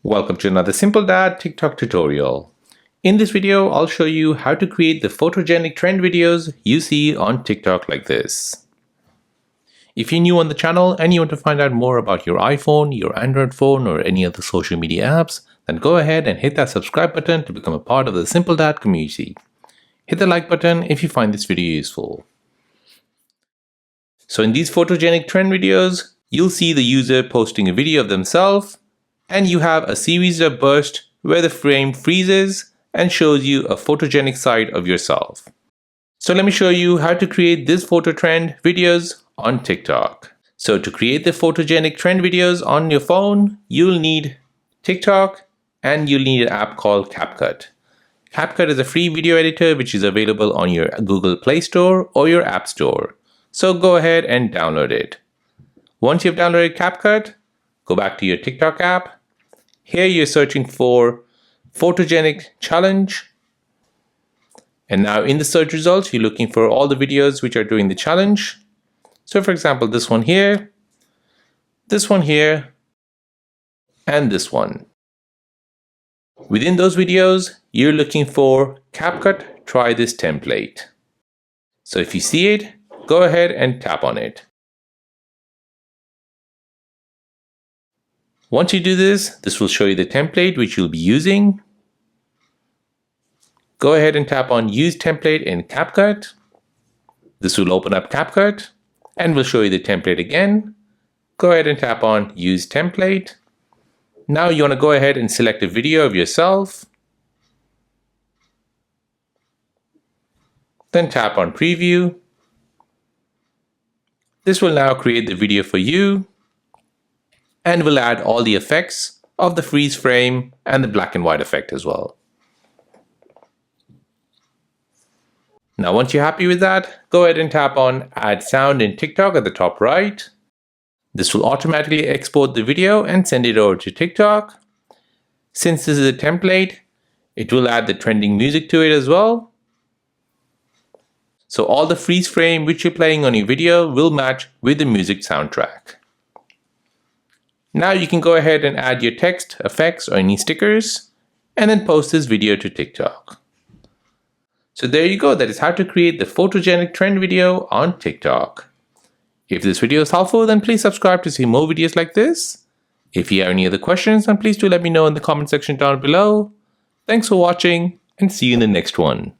Welcome to another Simple Dad TikTok tutorial. In this video, I'll show you how to create the photogenic trend videos you see on TikTok like this. If you're new on the channel and you want to find out more about your iPhone, your Android phone, or any other social media apps, then go ahead and hit that subscribe button to become a part of the Simple Dad community. Hit the like button if you find this video useful. So in these photogenic trend videos, you'll see the user posting a video of themselves, and you have a series of bursts where the frame freezes and shows you a photogenic side of yourself. So let me show you how to create this photo trend videos on TikTok. So to create the photogenic trend videos on your phone, you'll need TikTok and you'll need an app called CapCut. CapCut is a free video editor which is available on your Google Play Store or your App Store. So go ahead and download it. Once you've downloaded CapCut, go back to your TikTok app. Here you're searching for Photogenic Challenge. And now in the search results, you're looking for all the videos which are doing the challenge. So for example, this one here, and this one. Within those videos, you're looking for CapCut Try This Template. So if you see it, go ahead and tap on it. Once you do this, this will show you the template which you'll be using. Go ahead and tap on Use Template in CapCut. This will open up CapCut and will show you the template again. Go ahead and tap on Use Template. Now you want to go ahead and select a video of yourself. Then tap on Preview. This will now create the video for you and will add all the effects of the freeze frame and the black and white effect as well. Now once you're happy with that, go ahead and tap on Add Sound in TikTok at the top right. This will automatically export the video and send it over to TikTok. Since this is a template, it will add the trending music to it as well. So all the freeze frame which you're playing on your video will match with the music soundtrack. Now you can go ahead and add your text, effects, or any stickers, and then post this video to TikTok. So there you go, that is how to create the photogenic trend video on TikTok. If this video is helpful, then please subscribe to see more videos like this. If you have any other questions, then please do let me know in the comment section down below. Thanks for watching, and see you in the next one.